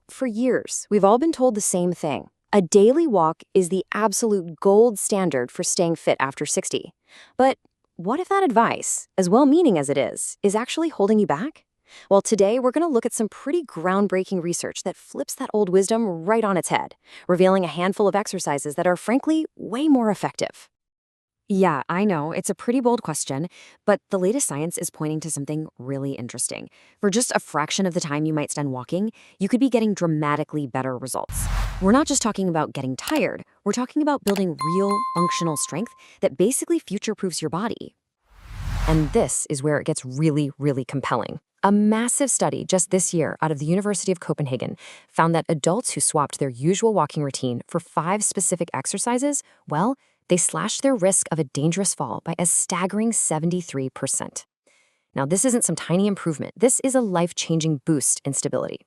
For years, we've all been told the same thing. A daily walk is the absolute gold standard for staying fit after 60. But what if that advice, as well-meaning as it is actually holding you back? Well, today we're going to look at some pretty groundbreaking research that flips that old wisdom right on its head, revealing a handful of exercises that are frankly way more effective. Yeah, I know, it's a pretty bold question, but the latest science is pointing to something really interesting. For just a fraction of the time you might spend walking, you could be getting dramatically better results. We're not just talking about getting tired, we're talking about building real, functional strength that basically future-proofs your body. And this is where it gets really, really compelling. A massive study just this year out of the University of Copenhagen found that adults who swapped their usual walking routine for 5 specific exercises, well, they slashed their risk of a dangerous fall by a staggering 73%. Now, this isn't some tiny improvement. This is a life-changing boost in stability.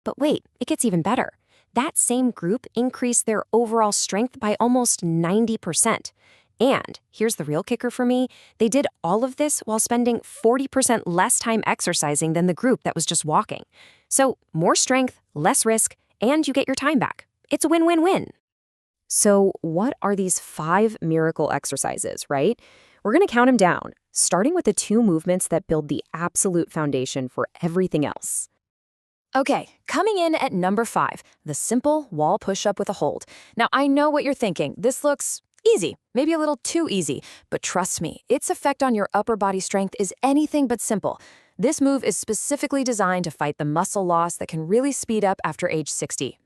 But wait, it gets even better. That same group increased their overall strength by almost 90%. And here's the real kicker for me, they did all of this while spending 40% less time exercising than the group that was just walking. So more strength, less risk, and you get your time back. It's a win-win-win. So what are these 5 miracle exercises, right? We're going to count them down, starting with the 2 movements that build the absolute foundation for everything else. Okay, coming in at number 5, the simple wall push-up with a hold. Now, I know what you're thinking. This looks easy, maybe a little too easy, but trust me, its effect on your upper body strength is anything but simple. This move is specifically designed to fight the muscle loss that can really speed up after age 60.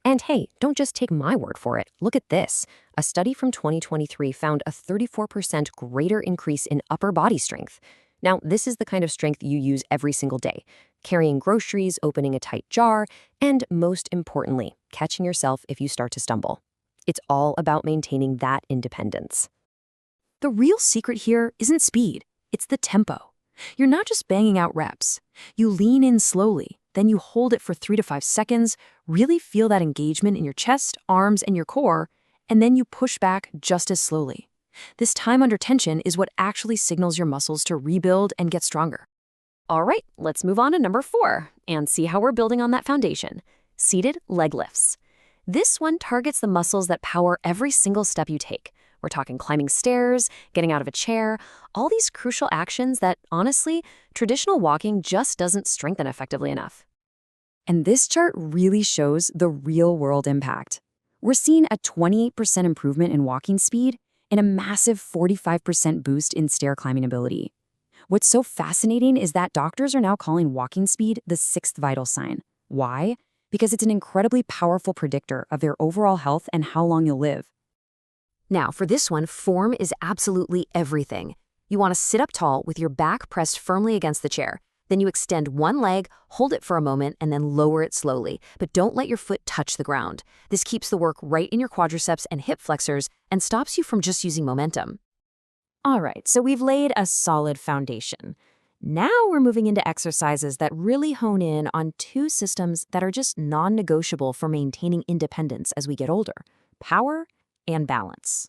And hey, don't just take my word for it. Look at this. A study from 2023 found a 34% greater increase in upper body strength. Now, this is the kind of strength you use every single day, carrying groceries, opening a tight jar, and most importantly, catching yourself if you start to stumble. It's all about maintaining that independence. The real secret here isn't speed, it's the tempo. You're not just banging out reps. You lean in slowly, then you hold it for 3 to 5 seconds, really feel that engagement in your chest, arms, and your core, and then you push back just as slowly. This time under tension is what actually signals your muscles to rebuild and get stronger. All right, let's move on to number 4 and see how we're building on that foundation. Seated leg lifts. This one targets the muscles that power every single step you take. We're talking climbing stairs, getting out of a chair, all these crucial actions that, honestly, traditional walking just doesn't strengthen effectively enough. And this chart really shows the real-world impact. We're seeing a 28% improvement in walking speed and a massive 45% boost in stair climbing ability. What's so fascinating is that doctors are now calling walking speed the 6th vital sign. Why? Because it's an incredibly powerful predictor of your overall health and how long you'll live. Now, for this one, form is absolutely everything. You want to sit up tall with your back pressed firmly against the chair. Then you extend one leg, hold it for a moment, and then lower it slowly. But don't let your foot touch the ground. This keeps the work right in your quadriceps and hip flexors and stops you from just using momentum. All right, so we've laid a solid foundation. Now we're moving into exercises that really hone in on 2 systems that are just non-negotiable for maintaining independence as we get older: power and balance.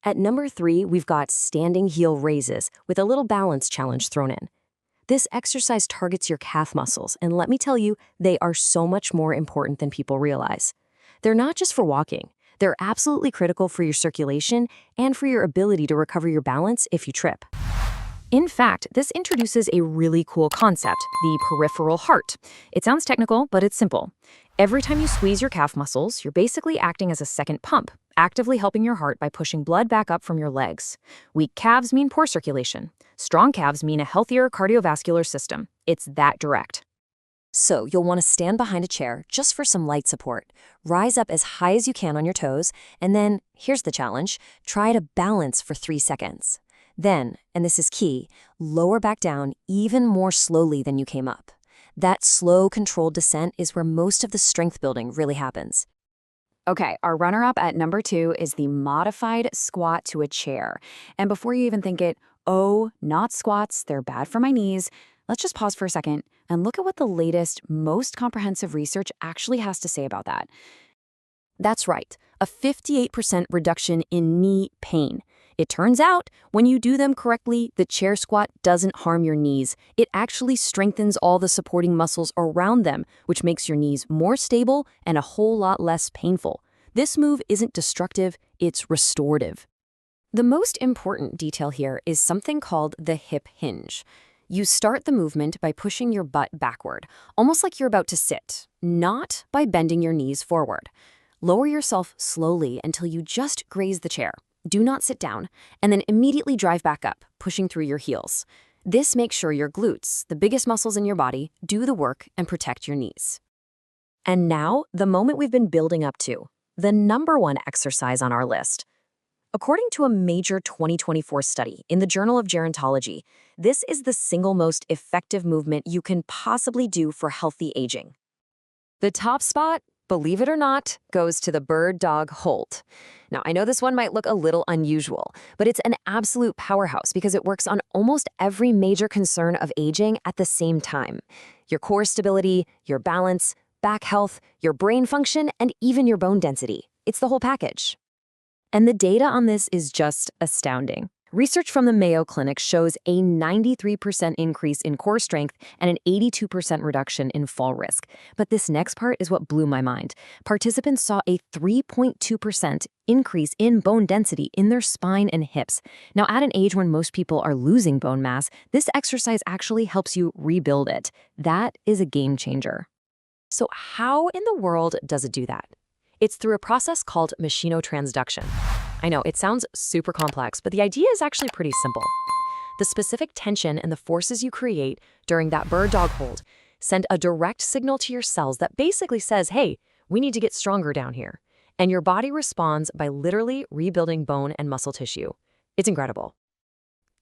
At number 3, we've got standing heel raises with a little balance challenge thrown in. This exercise targets your calf muscles, and let me tell you, they are so much more important than people realize. They're not just for walking. They're absolutely critical for your circulation and for your ability to recover your balance if you trip. In fact, this introduces a really cool concept, the peripheral heart. It sounds technical, but it's simple. Every time you squeeze your calf muscles, you're basically acting as a second pump, actively helping your heart by pushing blood back up from your legs. Weak calves mean poor circulation. Strong calves mean a healthier cardiovascular system. It's that direct. So you'll want to stand behind a chair just for some light support. Rise up as high as you can on your toes, and then, here's the challenge, try to balance for 3 seconds. Then, and this is key, lower back down even more slowly than you came up. That slow, controlled descent is where most of the strength building really happens. Okay, our runner-up at number 2 is the modified squat to a chair. And before you even think it, oh, not squats, they're bad for my knees, let's just pause for a second and look at what the latest, most comprehensive research actually has to say about that. That's right, a 58% reduction in knee pain. It turns out, when you do them correctly, the chair squat doesn't harm your knees. It actually strengthens all the supporting muscles around them, which makes your knees more stable and a whole lot less painful. This move isn't destructive, it's restorative. The most important detail here is something called the hip hinge. You start the movement by pushing your butt backward, almost like you're about to sit, not by bending your knees forward. Lower yourself slowly until you just graze the chair. Do not sit down, and then immediately drive back up, pushing through your heels. This makes sure your glutes, the biggest muscles in your body, do the work and protect your knees. And now, the moment we've been building up to, the number one exercise on our list. According to a major 2024 study in the Journal of Gerontology, this is the single most effective movement you can possibly do for healthy aging. The top spot, believe it or not, goes to the bird dog hold. Now, I know this one might look a little unusual, but it's an absolute powerhouse because it works on almost every major concern of aging at the same time. Your core stability, your balance, back health, your brain function, and even your bone density. It's the whole package. And the data on this is just astounding. Research from the Mayo Clinic shows a 93% increase in core strength and an 82% reduction in fall risk. But this next part is what blew my mind. Participants saw a 3.2% increase in bone density in their spine and hips. Now, at an age when most people are losing bone mass, this exercise actually helps you rebuild it. That is a game changer. So how in the world does it do that? It's through a process called machinotransduction. I know, it sounds super complex, but the idea is actually pretty simple. The specific tension and the forces you create during that bird dog hold send a direct signal to your cells that basically says, hey, we need to get stronger down here. And your body responds by literally rebuilding bone and muscle tissue. It's incredible.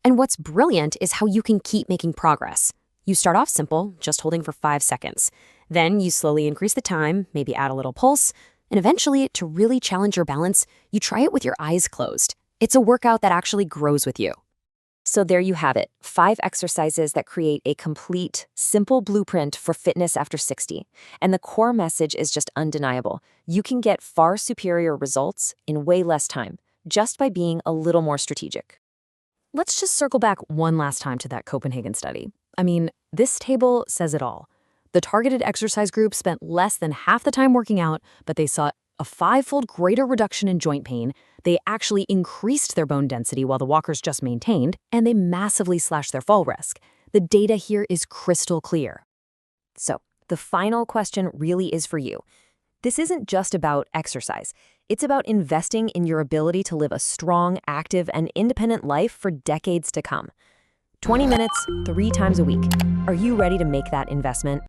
And what's brilliant is how you can keep making progress. You start off simple, just holding for 5 seconds. Then you slowly increase the time, maybe add a little pulse, and eventually, to really challenge your balance, you try it with your eyes closed. It's a workout that actually grows with you. So there you have it, 5 exercises that create a complete, simple blueprint for fitness after 60. And the core message is just undeniable. You can get far superior results in way less time, just by being a little more strategic. Let's just circle back one last time to that Copenhagen study. I mean, this table says it all. The targeted exercise group spent less than half the time working out, but they saw a 5-fold greater reduction in joint pain. They actually increased their bone density while the walkers just maintained, and they massively slashed their fall risk. The data here is crystal clear. So, the final question really is for you. This isn't just about exercise. It's about investing in your ability to live a strong, active, and independent life for decades to come. 20 minutes, 3 times a week. Are you ready to make that investment?